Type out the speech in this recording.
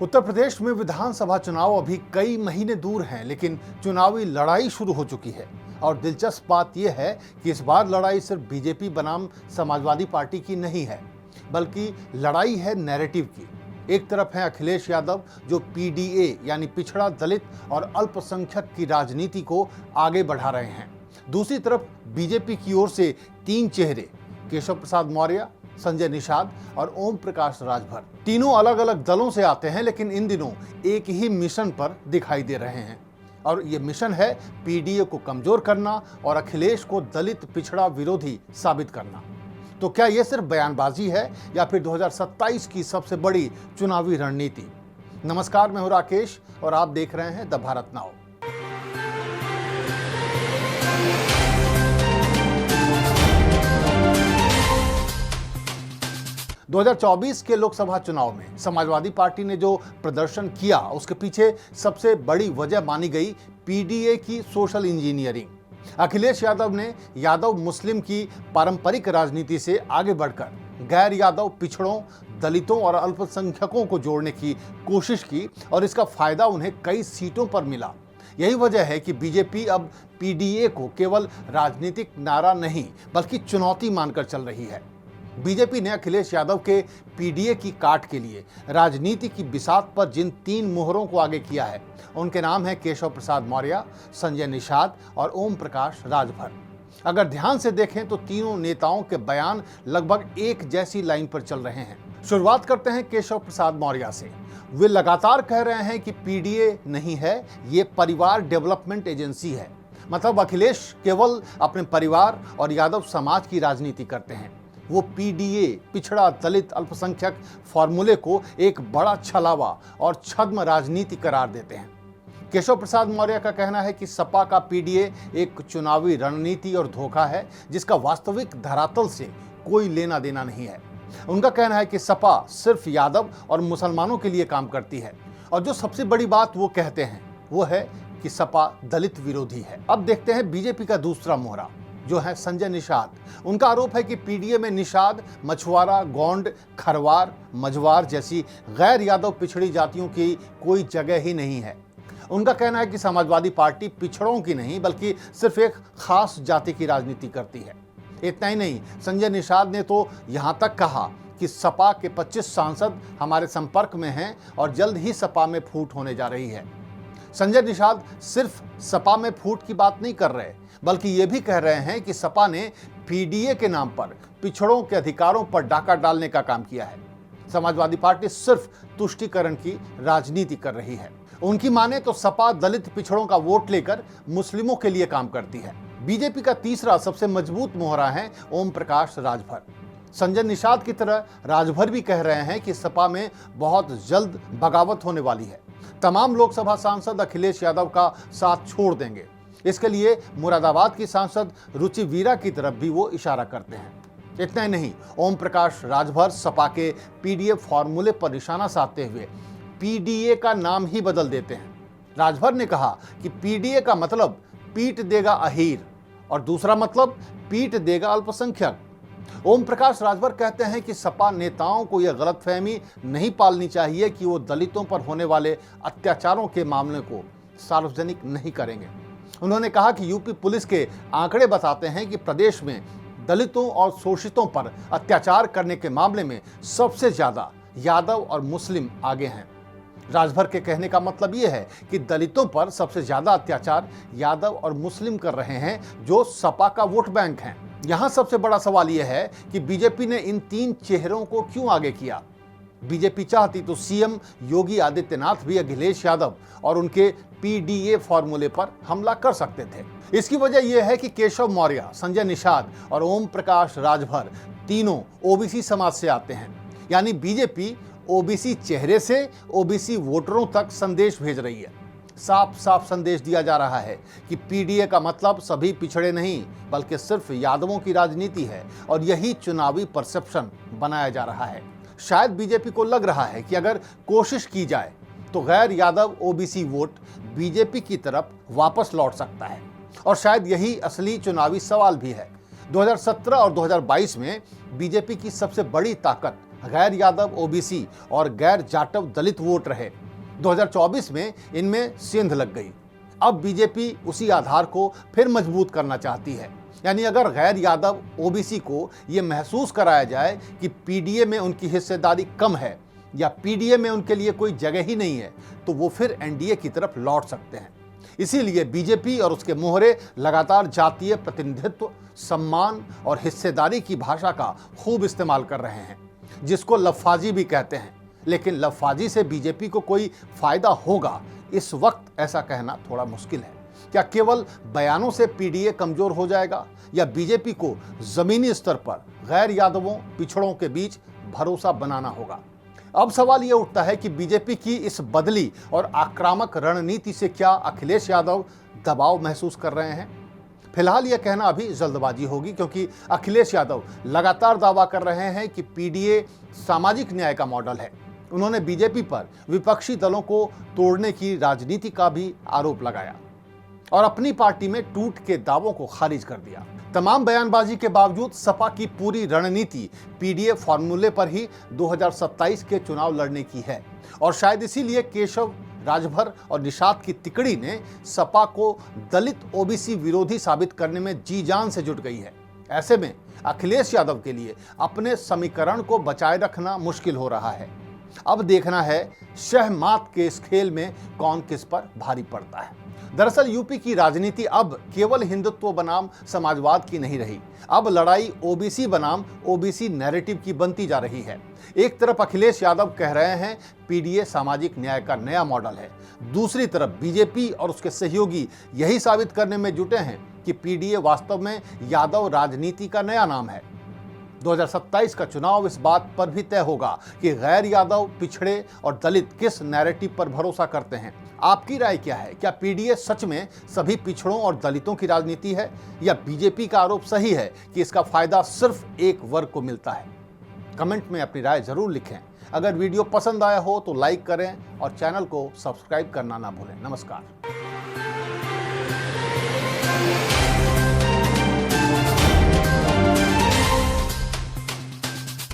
उत्तर प्रदेश में विधानसभा चुनाव अभी कई महीने दूर हैं, लेकिन चुनावी लड़ाई शुरू हो चुकी है। और दिलचस्प बात यह है कि इस बार लड़ाई सिर्फ बीजेपी बनाम समाजवादी पार्टी की नहीं है, बल्कि लड़ाई है नैरेटिव की। एक तरफ है अखिलेश यादव, जो पीडीए यानी पिछड़ा, दलित और अल्पसंख्यक की राजनीति को आगे बढ़ा रहे हैं। दूसरी तरफ बीजेपी की ओर से तीन चेहरे, केशव प्रसाद मौर्य, संजय निषाद और ओम प्रकाश राजभर, तीनों अलग अलग दलों से आते हैं, लेकिन इन दिनों एक ही मिशन पर दिखाई दे रहे हैं। और ये मिशन है पीडीए को कमजोर करना और अखिलेश को दलित पिछड़ा विरोधी साबित करना। तो क्या ये सिर्फ बयानबाजी है या फिर 2027 की सबसे बड़ी चुनावी रणनीति? नमस्कार, मैं हूं राकेश और आप देख रहे हैं द भारत नाउ। – 2024 के लोकसभा चुनाव में समाजवादी पार्टी ने जो प्रदर्शन किया, उसके पीछे सबसे बड़ी वजह मानी गई पीडीए की सोशल इंजीनियरिंग। अखिलेश यादव ने यादव मुस्लिम की पारंपरिक राजनीति से आगे बढ़कर गैर यादव पिछड़ों, दलितों और अल्पसंख्यकों को जोड़ने की कोशिश की और इसका फायदा उन्हें कई सीटों पर मिला। यही वजह है कि बीजेपी अब पीडीए को केवल राजनीतिक नारा नहीं, बल्कि चुनौती मानकर चल रही है। बीजेपी ने अखिलेश यादव के पीडीए की काट के लिए राजनीति की बिसात पर जिन तीन मोहरों को आगे किया है, उनके नाम है केशव प्रसाद मौर्य, संजय निषाद और ओम प्रकाश राजभर। अगर ध्यान से देखें तो तीनों नेताओं के बयान लगभग एक जैसी लाइन पर चल रहे हैं। शुरुआत करते हैं केशव प्रसाद मौर्य से। वे लगातार कह रहे हैं कि पीडीए नहीं है, ये परिवार डेवलपमेंट एजेंसी है। मतलब अखिलेश केवल अपने परिवार और यादव समाज की राजनीति करते हैं। वो पीडीए, पिछड़ा, दलित, अल्पसंख्यक फॉर्मूले को एक बड़ा छलावा और छद्म राजनीति करार देते हैं। केशव प्रसाद मौर्य का कहना है कि सपा का पीडीए एक चुनावी रणनीति और धोखा है, जिसका वास्तविक धरातल से कोई लेना देना नहीं है। उनका कहना है कि सपा सिर्फ यादव और मुसलमानों के लिए काम करती है, और जो सबसे बड़ी बात वो कहते हैं वो है कि सपा दलित विरोधी है। अब देखते हैं बीजेपी का दूसरा मोहरा, जो है संजय निषाद। उनका आरोप है कि पीडीए में निषाद, मछुआरा, गोंड, खरवार, मझवार जैसी गैर यादव पिछड़ी जातियों की कोई जगह ही नहीं है। उनका कहना है कि समाजवादी पार्टी पिछड़ों की नहीं, बल्कि सिर्फ एक खास जाति की राजनीति करती है। इतना ही नहीं, संजय निषाद ने तो यहां तक कहा कि सपा के 25 सांसद हमारे संपर्क में हैं और जल्द ही सपा में फूट होने जा रही है। संजय निषाद सिर्फ सपा में फूट की बात नहीं कर रहे, बल्कि ये भी कह रहे हैं कि सपा ने पीडीए के नाम पर पिछड़ों के अधिकारों पर डाका डालने का काम किया है। समाजवादी पार्टी सिर्फ तुष्टीकरण की राजनीति कर रही है। उनकी माने तो सपा दलित पिछड़ों का वोट लेकर मुस्लिमों के लिए काम करती है। बीजेपी का तीसरा सबसे मजबूत मोहरा है ओम प्रकाश राजभर। संजय निषाद की तरह राजभर भी कह रहे हैं कि सपा में बहुत जल्द बगावत होने वाली है। तमाम लोकसभा सांसद अखिलेश यादव का साथ छोड़ देंगे। इसके लिए मुरादाबाद की सांसद रुचि वीरा की तरफ भी वो इशारा करते हैं। इतना ही नहीं, ओम प्रकाश राजभर सपा के पीडीए फॉर्मूले पर निशाना साधते हुए पीडीए का नाम ही बदल देते हैं। राजभर ने कहा कि पीडीए का मतलब पीट देगा अहीर और दूसरा मतलब पीट देगा अल्पसंख्यक। ओम प्रकाश राजभर कहते हैं कि सपा नेताओं को यह गलतफहमी नहीं पालनी चाहिए कि वो दलितों पर होने वाले अत्याचारों के मामले को सार्वजनिक नहीं करेंगे। उन्होंने कहा कि यूपी पुलिस के आंकड़े बताते हैं कि प्रदेश में दलितों और शोषितों पर अत्याचार करने के मामले में सबसे ज्यादा यादव और मुस्लिम आगे हैं। राजभर के कहने का मतलब यह है कि दलितों पर सबसे ज्यादा अत्याचार यादव और मुस्लिम कर रहे हैं, जो सपा का वोट बैंक हैं। यहां सबसे बड़ा सवाल यह है कि बीजेपी ने इन तीन चेहरों को क्यों आगे किया। बीजेपी चाहती तो सीएम योगी आदित्यनाथ भी अखिलेश यादव और उनके पीडीए फॉर्मूले पर हमला कर सकते थे। इसकी वजह यह है कि केशव मौर्य, संजय निषाद और ओम प्रकाश राजभर तीनों ओबीसी समाज से आते हैं। यानी बीजेपी ओबीसी चेहरे से ओबीसी वोटरों तक संदेश भेज रही है। साफ साफ संदेश दिया जा रहा है कि पीडीए का मतलब सभी पिछड़े नहीं, बल्कि सिर्फ यादवों की राजनीति है, और यही चुनावी परसेप्शन बनाया जा रहा है। शायद बीजेपी को लग रहा है कि अगर कोशिश की जाए तो गैर यादव ओबीसी वोट बीजेपी की तरफ वापस लौट सकता है, और शायद यही असली चुनावी सवाल भी है। 2017 और 2022 में बीजेपी की सबसे बड़ी ताकत गैर यादव ओबीसी और गैर जाटव दलित वोट रहे। 2024 में इनमें सेंध लग गई। अब बीजेपी उसी आधार को फिर मजबूत करना चाहती है। यानी अगर गैर यादव ओबीसी को यह महसूस कराया जाए कि पीडीए में उनकी हिस्सेदारी कम है या पीडीए में उनके लिए कोई जगह ही नहीं है, तो वो फिर एनडीए की तरफ लौट सकते हैं। इसीलिए बीजेपी और उसके मोहरे लगातार जातीय प्रतिनिधित्व, सम्मान और हिस्सेदारी की भाषा का खूब इस्तेमाल कर रहे हैं, जिसको लफाजी भी कहते हैं। लेकिन लफाजी से बीजेपी को कोई फायदा होगा, इस वक्त ऐसा कहना थोड़ा मुश्किल है। क्या केवल बयानों से पीडीए कमजोर हो जाएगा या बीजेपी को जमीनी स्तर पर गैर यादवों, पिछड़ों के बीच भरोसा बनाना होगा? अब सवाल यह उठता है कि बीजेपी की इस बदली और आक्रामक रणनीति से क्या अखिलेश यादव दबाव महसूस कर रहे हैं? फिलहाल यह कहना अभी जल्दबाजी होगी, क्योंकि अखिलेश यादव लगातार दावा कर रहे हैं कि पीडीए सामाजिक न्याय का मॉडल है। उन्होंने बीजेपी पर विपक्षी दलों को तोड़ने की राजनीति का भी आरोप लगाया और अपनी पार्टी में टूट के दावों को खारिज कर दिया। तमाम बयानबाजी के बावजूद सपा की पूरी रणनीति पीडीए फॉर्मूले पर ही 2027 के चुनाव लड़ने की है और शायद इसीलिए केशव, राजभर और निषाद की तिकड़ी ने सपा को दलित ओबीसी विरोधी साबित करने में जी जान से जुट गई है। ऐसे में अखिलेश यादव के लिए अपने समीकरण को बचाए रखना मुश्किल हो रहा है। अब देखना है शहमात के इस खेल में कौन किस पर भारी पड़ता है। दरअसल यूपी की राजनीति अब केवल हिंदुत्व बनाम समाजवाद की नहीं रही। अब लड़ाई ओबीसी बनाम ओबीसी नैरेटिव की बनती जा रही है। एक तरफ अखिलेश यादव कह रहे हैं पीडीए सामाजिक न्याय का नया मॉडल है, दूसरी तरफ बीजेपी और उसके सहयोगी यही साबित करने में जुटे हैं कि पीडीए वास्तव में यादव राजनीति का नया नाम है। 2027 का चुनाव इस बात पर भी तय होगा कि गैर यादव, पिछड़े और दलित किस नैरेटिव पर भरोसा करते हैं। आपकी राय क्या है? क्या पीडीए सच में सभी पिछड़ों और दलितों की राजनीति है या बीजेपी का आरोप सही है कि इसका फायदा सिर्फ एक वर्ग को मिलता है? कमेंट में अपनी राय जरूर लिखें। अगर वीडियो पसंद आया हो तो लाइक करें और चैनल को सब्सक्राइब करना ना भूलें। नमस्कार।